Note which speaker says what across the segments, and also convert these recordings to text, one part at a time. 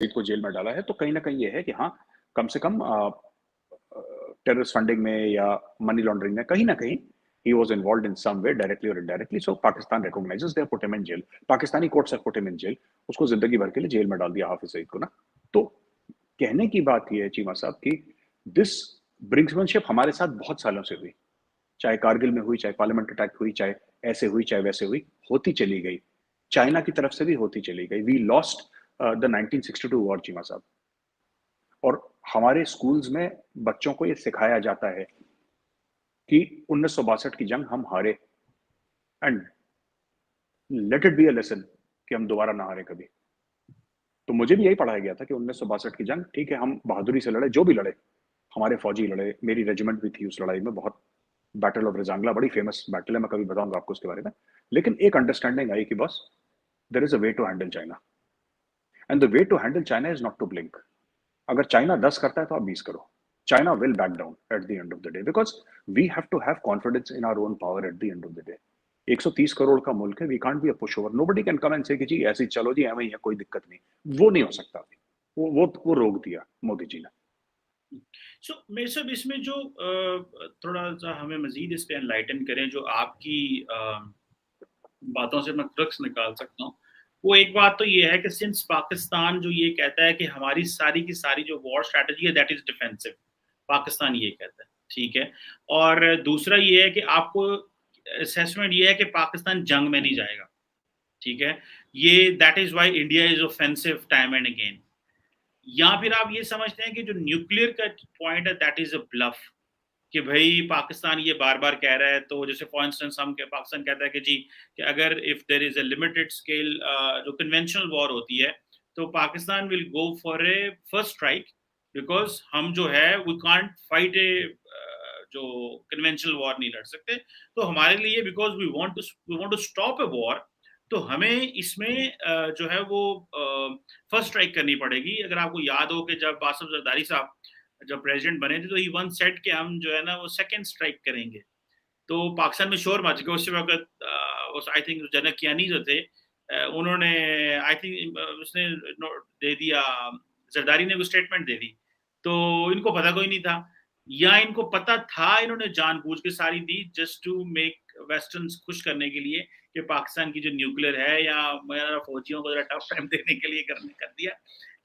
Speaker 1: को जेल में डाला है, तो कहीं ना कहीं ये है कि हाँ, कम से कम टेररिस्ट फंडिंग में या मनी लॉन्ड्रिंग में कहीं ना कहीं he was involved in some way directly or indirectly, so Pakistan recognizes, they have put him in jail. Pakistani courts have put him in jail. उसको जिंदगी भर के लिए जेल में डाल दिया हाफिज सईद को ना। तो कहने की बात यह है चीमा साहब कि दिस ब्रिंक्समैनशिप हमारे साथ बहुत सालों से हुई, चाहे कारगिल में हुई, चाहे पार्लियामेंट अटैक हुई, चाहे ऐसे हुई चाहे वैसे हुई, होती चली गई। चाइना की तरफ से भी होती चली गई। We lost the 1962 war Cheema साहब। और हमारे स्कूल्स में बच्चों को ये सिखाया जाता है कि 1962 की जंग हम हारे, and let it be a lesson कि हम दोबारा ना हारे कभी। तो मुझे भी यही पढ़ाया गया था कि 1962 की जंग, ठीक है, हम बहादुरी से लड़े, जो भी लड़े, हमारे फौजी लड़े, मेरी रेजिमेंट भी थी उस लड़ाई में। बहुत बैटल ऑफ रिजांगला बड़ी फेमस बैटल है, मैं कभी बताऊंगा आपको उसके बारे में। लेकिन एक अंडरस्टैंडिंग आई कि बस there is a way to handle China, and the way to handle China is not to blink. अगर चाइना 10 करता है तो आप 20 करो। China will back down at the end of the day, because we have to have confidence in our own power at the end of the day. 130 crore का मुल्क है, we can't be a pushover. Nobody can come and से कि जी ऐसे ही चलो जी, एवं ही है, कोई दिक्कत नहीं। वो नहीं हो सकता। वो रोक दिया मोदी जी ने।
Speaker 2: सो मेरे सब इसमें जो थोड़ा सा हमें मजीद इस पे एनलाइटन करें, जो आपकी बातों से मैं क्रक्स निकाल सकता हूँ, वो एक बात तो ये है कि सिंस पाकिस्तान जो ये कहता है कि हमारी सारी की सारी जो वॉर स्ट्रैटेजी है दैट इज डिफेंसिव, पाकिस्तान ये कहता है, ठीक है। और दूसरा ये है कि आपको असेसमेंट ये है कि पाकिस्तान जंग में नहीं जाएगा, ठीक है। ये that is why India is offensive time and again. या फिर आप ये समझते हैं कि जो न्यूक्लियर का पॉइंट है दैट इज अ ब्लफ, कि भाई पाकिस्तान ये बार बार कह रहा है, तो जैसे फॉर इंस्टेंस हम पाकिस्तान कहता है कि जी कि अगर if there is a limited scale जो कन्वेंशनल वॉर होती है, तो Pakistan will go for a first strike, because हम जो है वी कांट फाइट ए जो कन्वेंशनल वॉर नहीं लड़ सकते, तो हमारे लिए because we want to stop a war, तो हमें इसमें जो है वो फर्स्ट स्ट्राइक करनी पड़ेगी। अगर आपको याद हो कि जब आसिफ जरदारी साहब जब प्रेसिडेंट बने थे, तो ही वन सेट के हम जो है ना वो सेकंड स्ट्राइक करेंगे। तो पाकिस्तान में शोर मच गया उस वक्त। आई थिंक जनक कियानी जो थे, उन्होंने आई थिंक उसने दे दिया, जरदारी ने वो स्टेटमेंट दे दी, तो इनको पता कोई नहीं था, या इनको पता था, इन्होंने जानबूझ के सारी दी जस्ट टू मेक वेस्टर्न खुश करने के लिए कि पाकिस्तान की जो न्यूक्लियर है या मेरा फौजियों को जरा टफ टाइम देने के लिए करने कर दिया।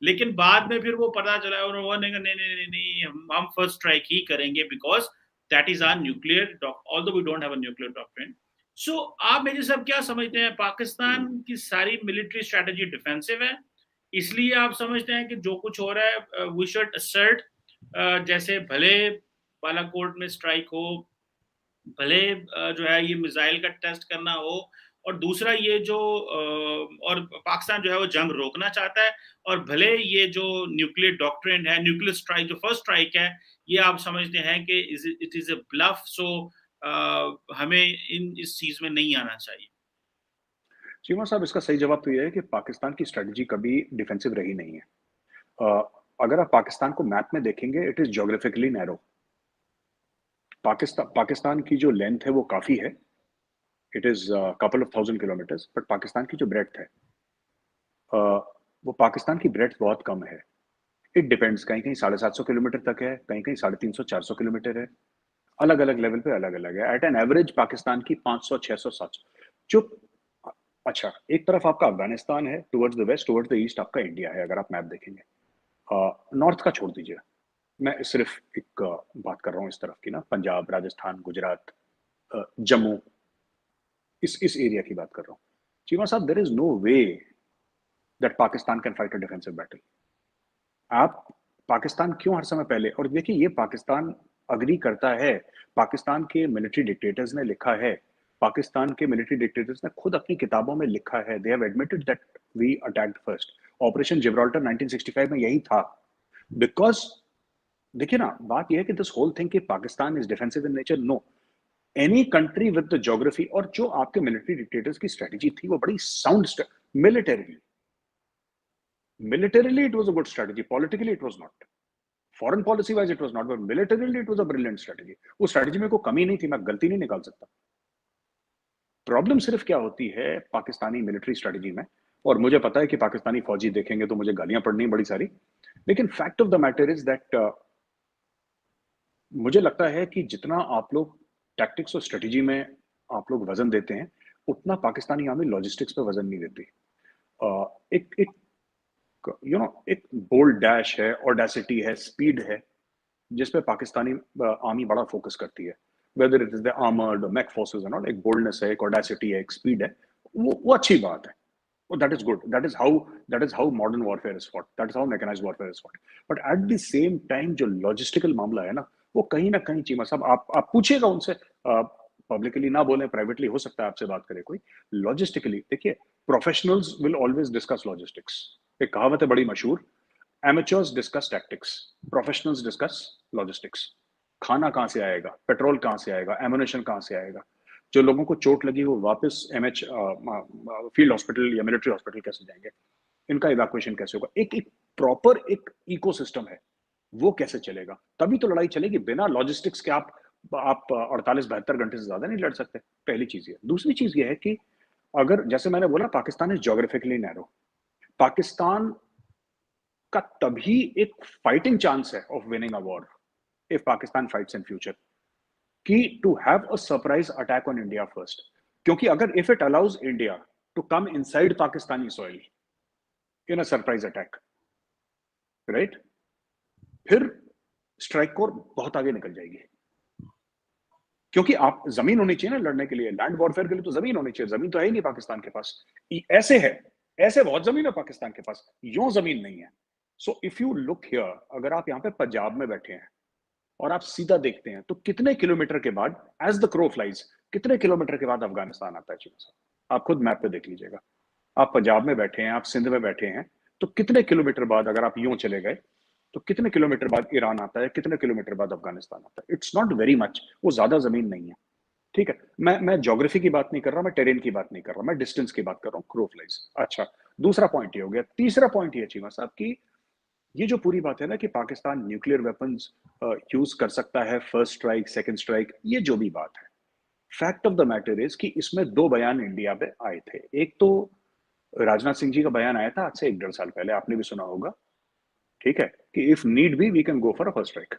Speaker 2: लेकिन बाद में फिर वो पता चला उन्होंने नहीं नहीं नहीं नहीं, हम फर्स्ट स्ट्राइक ही करेंगे because that is our nuclear, although we don't have a nuclear doctrine. So आप मेरे सब क्या समझते हैं, पाकिस्तान की सारी मिलिट्री स्ट्रेटजी डिफेंसिव है, इसलिए आप समझते हैं कि जो कुछ हो रहा है वी शुड असर्ट, जैसे भले बालाकोट में स्ट्राइक हो, भले जो है ये मिसाइल का टेस्ट करना हो, और दूसरा ये जो और पाकिस्तान जो है वो जंग रोकना चाहता है, और भले ये जो न्यूक्लियर डॉक्ट्रिन है, न्यूक्लियर स्ट्राइक जो फर्स्ट स्ट्राइक है, ये आप समझते हैं कि इट इज अ ब्लफ, सो हमें इस चीज में नहीं आना चाहिए।
Speaker 1: चीमा साहब, इसका सही जवाब तो यह है कि पाकिस्तान की स्ट्रेटजी कभी डिफेंसिव रही नहीं है। अगर आप पाकिस्तान को मैप में देखेंगे, it is geographically narrow. Pakistan की जो लेंथ है वो काफी है, it is couple of 1000 kilometres, but Pakistan की जो ब्रेड्थ है, वो पाकिस्तान की ब्रेड्थ बहुत कम है। इट डिपेंड्स, कहीं कहीं 750 किलोमीटर तक है, कहीं कहीं 350-400 किलोमीटर है। अलग अलग लेवल पे अलग अलग है। एट एन एवरेज पाकिस्तान की 500, 600, 700 जो, अच्छा, एक तरफ आपका अफगानिस्तान है, towards the west, towards the east आपका इंडिया है, अगर आप मैप देखेंगे। नॉर्थ का छोड़ दीजिए, मैं सिर्फ एक बात कर रहा हूँ इस तरफ की ना, पंजाब, राजस्थान, गुजरात, जम्मू, इस एरिया की बात कर रहा हूँ। चीमा साहब, there is no way that Pakistan can fight a defensive battle. आप पाकिस्तान क्यों हर समय पहले, और देखिए ये पाकिस्तान अग्री करता है, पाकिस्तान के मिलिट्री डिक्टेटर्स ने लिखा है, पाकिस्तान के मिलिट्री डिक्टेटर्स ने खुद अपनी किताबों में लिखा है, they have admitted that we attacked first. Operation Gibraltar 1965 में यही था। बिकॉज देखिए ना, बात यह है कि दिस होल थिंग कि Pakistan is defensive in nature, no. Any country with the geography, और जो आपके मिलिट्री डिक्टेटर्स की स्ट्रेटजी थी वो बड़ी sound, militarily militarily it was a good strategy, politically it was not, foreign policy wise it was not, but militarily it was a brilliant strategy. वो strategy में कोई कमी नहीं थी, मैं गलती नहीं निकाल सकता। प्रॉब्लम सिर्फ क्या होती है पाकिस्तानी मिलिट्री स्ट्रेटजी में, और मुझे पता है कि पाकिस्तानी फौजी देखेंगे तो मुझे गालियां पड़नी बड़ी सारी, लेकिन fact of the matter is that मुझे लगता है कि जितना आप लोग टैक्टिक्स और स्ट्रेटेजी में आप लोग वजन देते हैं, उतना पाकिस्तानी आर्मी लॉजिस्टिक्स पे वजन नहीं देती। एक एक एक बोल्ड डैश है, ऑडेसिटी है, स्पीड है, जिस पे पाकिस्तानी आर्मी बड़ा फोकस करती है, whether it is the armoured mech forces and all. एक बोल्डनेस है, एक ऑडेसिटी है, एक स्पीड है, वो अच्छी बात है। Oh, that is good. That is how modern warfare is fought. That is how mechanized warfare is fought. But at the same time, जो logistical मामला है ना, वो कहीं ना कहीं चीमा साहब, आप पूछिएगा उनसे, पब्लिकली ना बोले, प्राइवेटली हो सकता है आपसे बात करे कोई। लॉजिस्टिकली देखिए, professionals will always discuss logistics. एक कहावत है बड़ी मशहूर, amateurs discuss tactics, professionals discuss logistics. खाना कहाँ से आएगा, पेट्रोल कहाँ से आएगा, एमुनेशन कहाँ से आएगा, जो लोगों को चोट लगी वो वापस एमएच फील्ड हॉस्पिटल या मिलिट्री हॉस्पिटल कैसे जाएंगे, इनका इवैक्यूएशन कैसे होगा, एक एक प्रॉपर एक इकोसिस्टम है, वो कैसे चलेगा, तभी तो लड़ाई चलेगी। बिना लॉजिस्टिक्स के आप 48-72 घंटे से ज्यादा नहीं लड़ सकते। पहली चीज ये। दूसरी चीज ये है कि अगर, जैसे मैंने बोला, Pakistan is geographically narrow. Pakistan का तभी एक फाइटिंग चांस है of winning a war if Pakistan fights in future, कि to have a surprise attack on India first. क्योंकि अगर if it allows India to come inside Pakistani soil in a surprise attack, right, फिर strike corps बहुत आगे निकल जाएगी। क्योंकि आप जमीन होनी चाहिए ना लड़ने के लिए, लैंड वॉरफेयर के लिए तो जमीन होनी चाहिए। जमीन तो है ही नहीं पाकिस्तान के पास। ऐसे है, ऐसे बहुत जमीन है पाकिस्तान के पास, यूं जमीन नहीं है। So if you look here, अगर आप यहाँ पे पंजाब में बैठे हैं और आप सीधा देखते हैं, तो कितने किलोमीटर के बाद, एज द क्रो फ्लाइज, कितने किलोमीटर के बाद अफगानिस्तान आता है चीन से? आप खुद मैप पे देख लीजिएगा। आप पंजाब में बैठे हैं, आप सिंध में बैठे हैं, तो कितने किलोमीटर बाद अगर आप यूं चले गए, तो कितने किलोमीटर बाद ईरान आता है, कितने किलोमीटर बाद अफगानिस्तान आता है? इट्स नॉट वेरी मच, वो ज्यादा जमीन नहीं है। ठीक है, मैं ज्योग्राफी की बात नहीं कर रहा, मैं टेरेन की बात नहीं कर रहा, मैं डिस्टेंस की बात कर रहा हूँ, क्रो फ्लाइज। अच्छा, दूसरा पॉइंट ये हो गया। तीसरा पॉइंट ये चीमा साहब की, ये जो पूरी बात है ना कि पाकिस्तान न्यूक्लियर वेपन्स यूज कर सकता है, फर्स्ट स्ट्राइक, सेकंड स्ट्राइक, ये जो भी बात है, fact of the matter is कि इसमें दो बयान इंडिया पे आए थे। एक तो राजनाथ सिंह जी का बयान आया था आज से 1-1.5 साल पहले, आपने भी सुना होगा, ठीक है, कि if need be we can go for a first strike.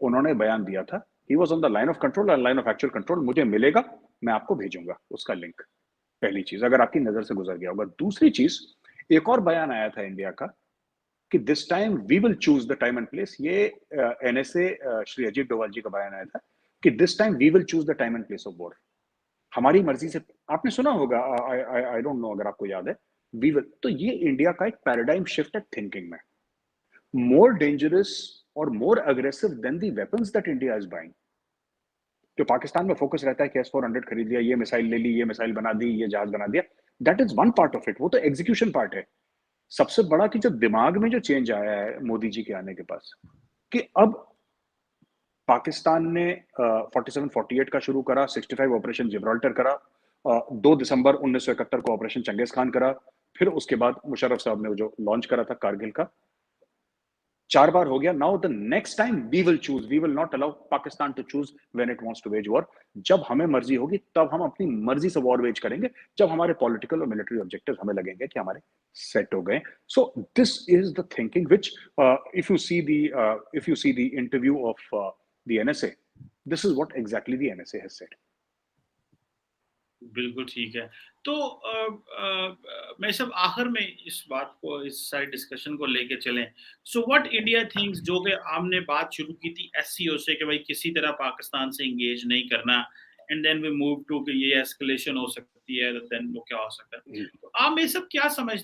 Speaker 1: उन्होंने बयान दिया था, he was on the line of control, line of actual control, मुझे मिलेगा, मैं आपको भेजूंगा उसका लिंक। पहली चीज, अगर आपकी नजर से गुजर गया होगा। दूसरी चीज, एक और बयान आया था इंडिया का कि this time we will choose the time and place. ये एनएसए श्री अजीत डोभाल जी का बयान आया था कि this time we will choose the time and place of war. हमारी मर्जी से, आपने सुना होगा, आई डोंट नो अगर आपको याद है, वी विल। तो ये इंडिया का एक पैराडाइम शिफ्ट है थिंकिंग में, मोर डेंजरस और more aggressive than the weapons that India is buying. जो पाकिस्तान में फोकस रहता है कि S-400 खरीद लिया, ये मिसाइल ले ली, ये मिसाइल बना दी, ये जहाज बना दिया, that is one part of it, वो तो एग्जीक्यूशन पार्ट है। सबसे बड़ा कि जो दिमाग में जो चेंज आया है मोदी जी के आने के पास, कि अब पाकिस्तान ने 47-48 का शुरू करा, 65 ऑपरेशन जिब्राल्टर करा, 2 दिसंबर 1971 को ऑपरेशन चंगेज खान करा, फिर उसके बाद मुशर्रफ साहब ने जो लॉन्च करा था कारगिल का, 4 बार हो गया। Now the next time we will choose, we will not allow Pakistan to choose when it wants to wage war. जब हमें मर्जी होगी तब हम अपनी मर्जी से वॉर वेज करेंगे, जब हमारे पॉलिटिकल और मिलिट्री ऑब्जेक्टिव्स हमें लगेंगे कि हमारे सेट हो गए। So this is the thinking which if you see the interview of the NSA, this is what exactly the NSA has said.
Speaker 2: बिल्कुल ठीक है। तो मैं सब आखिर में इस बात को, इस सारी डिस्कशन को लेके चलें। सो व्हाट इंडिया थिंक्स, जो कि हमने बात शुरू की थी एससीओ से कि भाई किसी तरह पाकिस्तान से इंगेज नहीं करना, and then we move to कि ये एस्केलेशन हो सकती है, देन वो क्या हो सकता है। तो आप ये सब क्या समझते